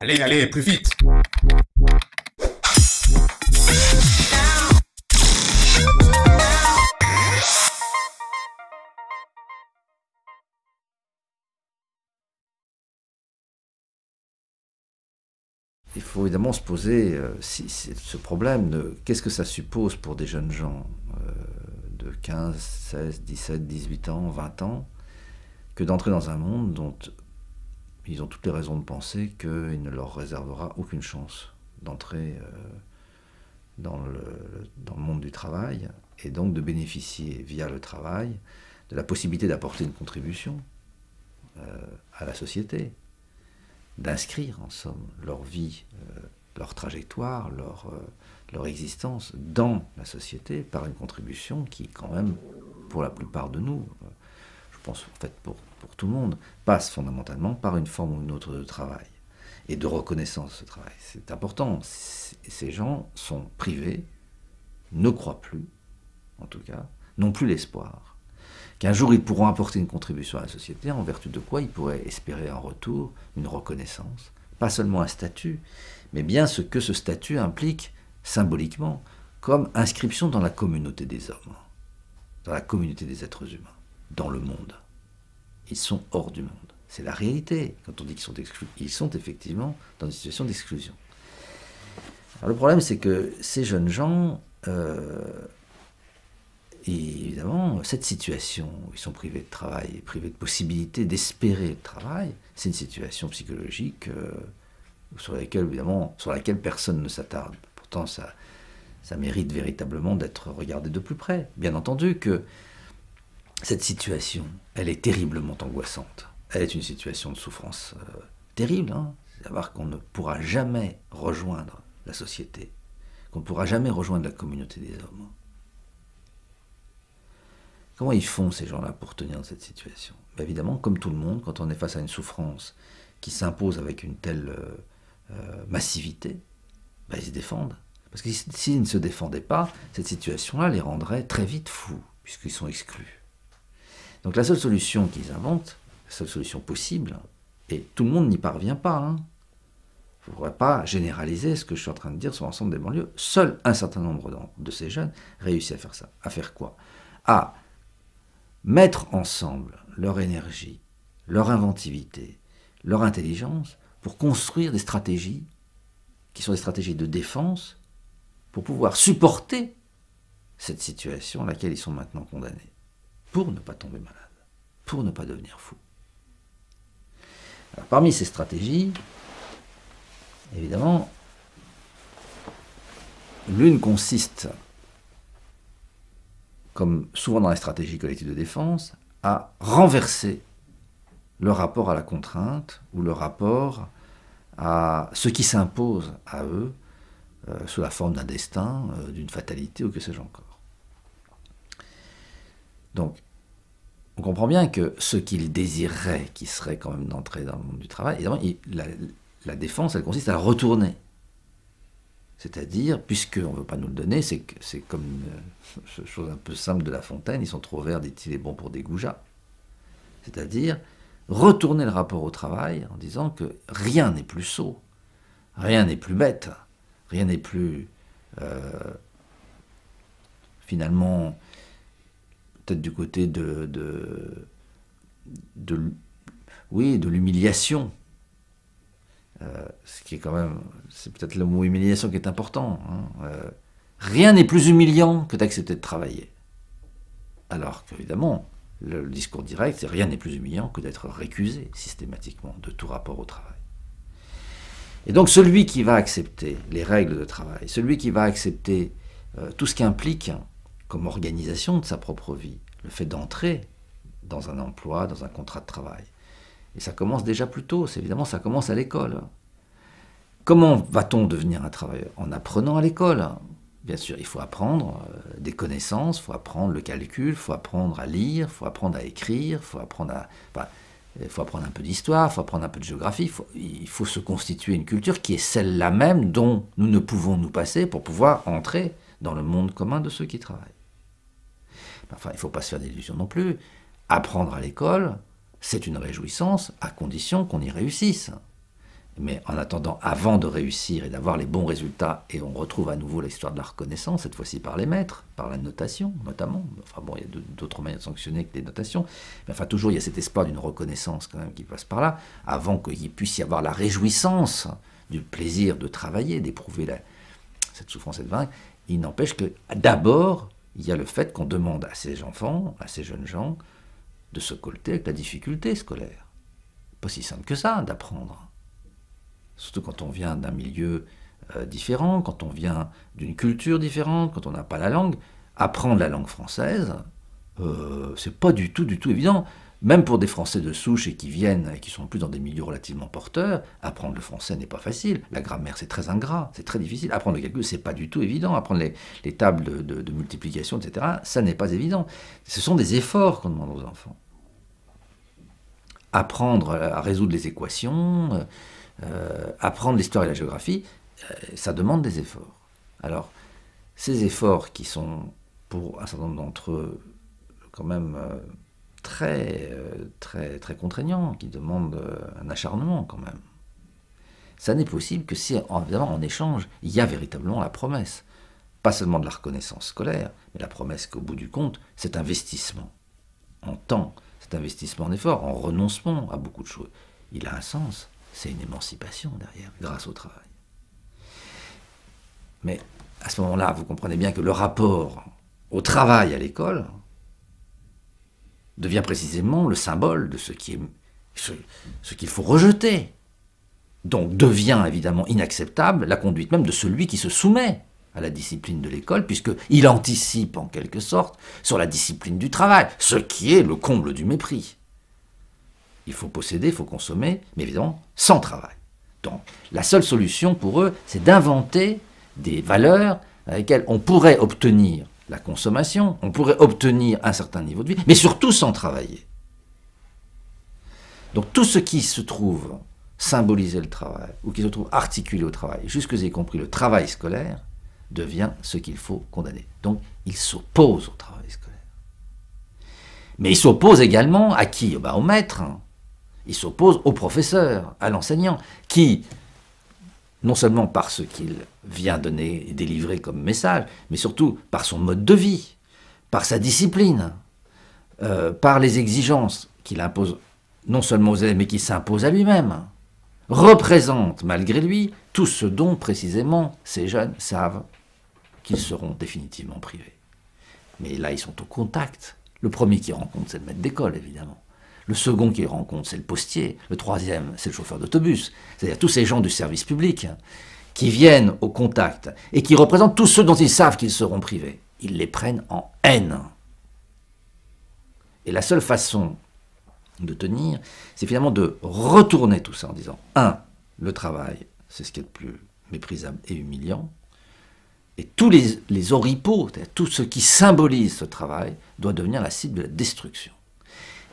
Allez, allez, plus vite! Il faut évidemment se poser ce problème de qu'est-ce que ça suppose pour des jeunes gens de 15, 16, 17, 18 ans, 20 ans, que d'entrer dans un monde dont ils ont toutes les raisons de penser qu'il ne leur réservera aucune chance d'entrer dans le monde du travail et donc de bénéficier via le travail de la possibilité d'apporter une contribution à la société, d'inscrire en somme leur vie, leur trajectoire, leur existence dans la société par une contribution qui quand même, pour la plupart de nous, je pense en fait pour tout le monde, passe fondamentalement par une forme ou une autre de travail et de reconnaissance de ce travail. C'est important. Ces gens sont privés, ne croient plus, en tout cas, n'ont plus l'espoir qu'un jour ils pourront apporter une contribution à la société, en vertu de quoi ils pourraient espérer en retour une reconnaissance, pas seulement un statut, mais bien ce que ce statut implique symboliquement, comme inscription dans la communauté des hommes, dans la communauté des êtres humains, dans le monde. Ils sont hors du monde. C'est la réalité. Quand on dit qu'ils sont exclus, ils sont effectivement dans une situation d'exclusion. Alors le problème, c'est que ces jeunes gens... Et évidemment, cette situation où ils sont privés de travail, privés de possibilité d'espérer le travail, c'est une situation psychologique sur laquelle personne ne s'attarde. Pourtant, ça mérite véritablement d'être regardé de plus près. Bien entendu que cette situation, elle est terriblement angoissante. Elle est une situation de souffrance terrible. C'est savoir qu'on ne pourra jamais rejoindre la société, qu'on ne pourra jamais rejoindre la communauté des hommes. Comment ils font, ces gens-là, pour tenir dans cette situation? Ben évidemment, comme tout le monde, quand on est face à une souffrance qui s'impose avec une telle massivité, ben ils se défendent. Parce que s'ils ne se défendaient pas, cette situation-là les rendrait très vite fous, puisqu'ils sont exclus. Donc la seule solution qu'ils inventent, la seule solution possible, et tout le monde n'y parvient pas, il ne faudrait pas généraliser ce que je suis en train de dire sur l'ensemble des banlieues, seul un certain nombre de ces jeunes réussissent à faire ça. À faire quoi? À mettre ensemble leur énergie, leur inventivité, leur intelligence pour construire des stratégies qui sont des stratégies de défense pour pouvoir supporter cette situation à laquelle ils sont maintenant condamnés, pour ne pas tomber malade, pour ne pas devenir fou. Alors, parmi ces stratégies, évidemment, l'une consiste, comme souvent dans les stratégies collectives de défense, à renverser le rapport à la contrainte ou le rapport à ce qui s'impose à eux sous la forme d'un destin, d'une fatalité ou que sais-je encore. Donc, on comprend bien que ce qu'ils désireraient, qui serait quand même d'entrer dans le monde du travail, évidemment, la défense, elle consiste à retourner. C'est-à-dire, puisqu'on ne veut pas nous le donner, c'est comme une chose un peu simple de La Fontaine, ils sont trop verts, dit-il, est bon pour des goujats. C'est-à-dire, retourner le rapport au travail en disant que rien n'est plus sot, rien n'est plus bête, rien n'est plus, finalement, peut-être du côté de l'humiliation. Ce qui est quand même, c'est peut-être le mot humiliation qui est important. Rien n'est plus humiliant que d'accepter de travailler. Alors qu'évidemment, le discours direct, c'est rien n'est plus humiliant que d'être récusé systématiquement de tout rapport au travail. Et donc celui qui va accepter les règles de travail, celui qui va accepter tout ce qui implique comme organisation de sa propre vie, le fait d'entrer dans un emploi, dans un contrat de travail, et ça commence déjà plus tôt, évidemment ça commence à l'école. Comment va-t-on devenir un travailleur? En apprenant à l'école. Bien sûr, il faut apprendre des connaissances, il faut apprendre le calcul, il faut apprendre à lire, il faut apprendre à écrire, il faut apprendre un peu d'histoire, il faut apprendre un peu de géographie, il faut se constituer une culture qui est celle-là même dont nous ne pouvons nous passer pour pouvoir entrer dans le monde commun de ceux qui travaillent. Enfin, il ne faut pas se faire d'illusions non plus. Apprendre à l'école, c'est une réjouissance, à condition qu'on y réussisse. Mais en attendant, avant de réussir et d'avoir les bons résultats, et on retrouve à nouveau l'histoire de la reconnaissance, cette fois-ci par les maîtres, par la notation notamment. Enfin bon, il y a d'autres moyens de sanctionner que les notations. Mais enfin, toujours, il y a cet espoir d'une reconnaissance quand même qui passe par là, avant qu'il puisse y avoir la réjouissance du plaisir de travailler, d'éprouver cette souffrance et de vaincre. Il n'empêche que d'abord, il y a le fait qu'on demande à ces enfants, à ces jeunes gens, de se colter avec la difficulté scolaire. Pas si simple que ça d'apprendre. Surtout quand on vient d'un milieu différent, quand on vient d'une culture différente, quand on n'a pas la langue. Apprendre la langue française, c'est pas du tout évident. Même pour des Français de souche et qui viennent et qui sont plus dans des milieux relativement porteurs, apprendre le français n'est pas facile. La grammaire, c'est très ingrat, c'est très difficile. Apprendre le calcul, c'est pas du tout évident. Apprendre les tables de multiplication, etc., ça n'est pas évident. Ce sont des efforts qu'on demande aux enfants. Apprendre à résoudre les équations, apprendre l'histoire et la géographie, ça demande des efforts. Alors, ces efforts qui sont, pour un certain nombre d'entre eux, quand même très contraignants, qui demandent un acharnement quand même, ça n'est possible que si, évidemment, en échange, il y a véritablement la promesse. Pas seulement de la reconnaissance scolaire, mais la promesse qu'au bout du compte, cet investissement en temps, cet investissement en effort, en renoncement à beaucoup de choses, il a un sens. C'est une émancipation derrière, grâce au travail. Mais à ce moment-là, vous comprenez bien que le rapport au travail à l'école devient précisément le symbole de ce qu'il faut rejeter. Donc devient évidemment inacceptable la conduite même de celui qui se soumet à la discipline de l'école, puisqu'il anticipe en quelque sorte sur la discipline du travail, ce qui est le comble du mépris. Il faut posséder, il faut consommer, mais évidemment sans travail. Donc la seule solution pour eux, c'est d'inventer des valeurs avec lesquelles on pourrait obtenir la consommation, on pourrait obtenir un certain niveau de vie, mais surtout sans travailler. Donc tout ce qui se trouve symboliser le travail, ou qui se trouve articulé au travail, jusque y compris le travail scolaire, devient ce qu'il faut condamner. Donc il s'oppose au travail scolaire. Mais il s'oppose également à qui? Au maître. Il s'oppose au professeur, à l'enseignant, qui, non seulement par ce qu'il vient donner et délivrer comme message, mais surtout par son mode de vie, par sa discipline, par les exigences qu'il impose non seulement aux élèves, mais qu'il s'impose à lui-même, représente malgré lui tout ce dont précisément ces jeunes savent qu'ils seront définitivement privés. Mais là, ils sont au contact. Le premier qu'ils rencontrent, c'est le maître d'école, évidemment. Le second qu'ils rencontrent, c'est le postier. Le troisième, c'est le chauffeur d'autobus. C'est-à-dire tous ces gens du service public qui viennent au contact et qui représentent tous ceux dont ils savent qu'ils seront privés. Ils les prennent en haine. Et la seule façon de tenir, c'est finalement de retourner tout ça en disant, le travail, c'est ce qui est le plus méprisable et humiliant, et tous les oripeaux, tout ce qui symbolise ce travail, doit devenir la cible de la destruction.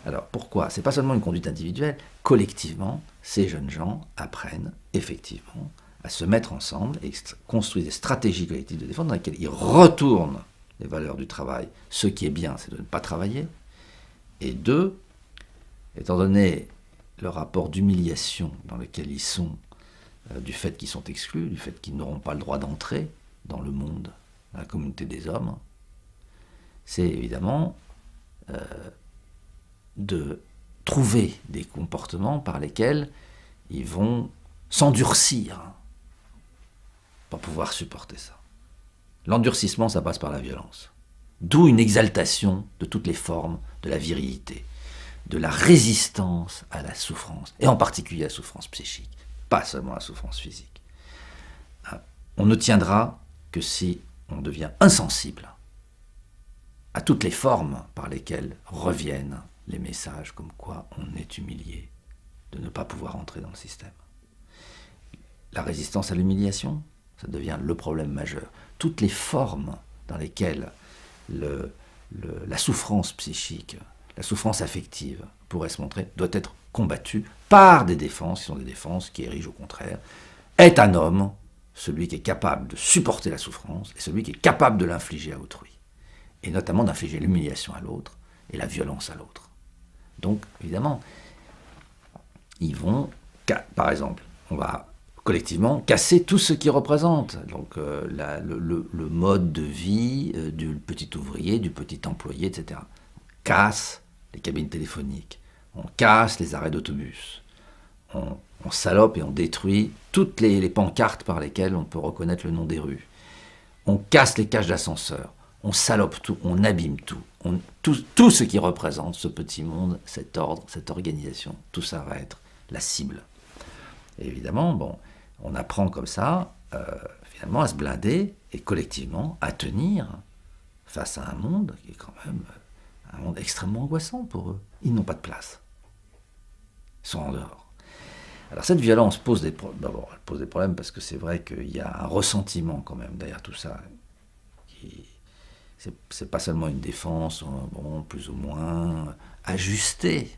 Alors pourquoi? C'est pas seulement une conduite individuelle, collectivement, ces jeunes gens apprennent effectivement à se mettre ensemble et construisent des stratégies collectives de défense dans lesquelles ils retournent les valeurs du travail. Ce qui est bien, c'est de ne pas travailler. Et deux, étant donné le rapport d'humiliation dans lequel ils sont, du fait qu'ils sont exclus, du fait qu'ils n'auront pas le droit d'entrer dans le monde, dans la communauté des hommes, c'est évidemment de trouver des comportements par lesquels ils vont s'endurcir, pas pouvoir supporter ça. L'endurcissement, ça passe par la violence. D'où une exaltation de toutes les formes de la virilité, de la résistance à la souffrance, et en particulier à la souffrance psychique, pas seulement à la souffrance physique. On ne tiendra que si on devient insensible à toutes les formes par lesquelles reviennent les messages comme quoi on est humilié de ne pas pouvoir entrer dans le système. La résistance à l'humiliation, ça devient le problème majeur. Toutes les formes dans lesquelles la souffrance psychique, la souffrance affective pourrait se montrer, doit être combattue par des défenses, qui sont des défenses qui érigent au contraire, est un homme, celui qui est capable de supporter la souffrance, et celui qui est capable de l'infliger à autrui, et notamment d'infliger l'humiliation à l'autre, et la violence à l'autre. Donc, évidemment, ils vont, par exemple, on va collectivement casser tout ce qui représente. Donc le mode de vie du petit ouvrier, du petit employé, etc. On casse les cabines téléphoniques, on casse les arrêts d'autobus, on salope et on détruit toutes les pancartes par lesquelles on peut reconnaître le nom des rues. On casse les cages d'ascenseur, on salope tout, on abîme tout. Tout ce qui représente ce petit monde, cet ordre, cette organisation, tout ça va être la cible. Et évidemment, bon, on apprend comme ça, finalement, à se blinder et collectivement à tenir face à un monde qui est quand même un monde extrêmement angoissant pour eux. Ils n'ont pas de place. Ils sont en dehors. Alors cette violence pose des problèmes. D'abord, elle pose des problèmes parce que c'est vrai qu'il y a un ressentiment quand même derrière tout ça. C'est pas seulement une défense, bon, plus ou moins ajustée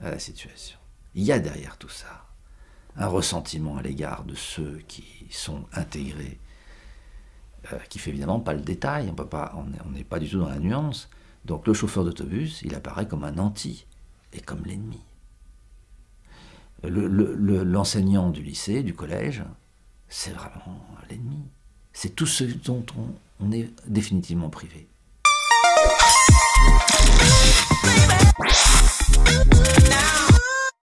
à la situation. Il y a derrière tout ça un ressentiment à l'égard de ceux qui sont intégrés, qui fait évidemment pas le détail, on n'est pas du tout dans la nuance. Donc le chauffeur d'autobus, il apparaît comme un anti et comme l'ennemi. L'enseignant du lycée, du collège, c'est vraiment l'ennemi. C'est tout ce dont on est définitivement privé. Now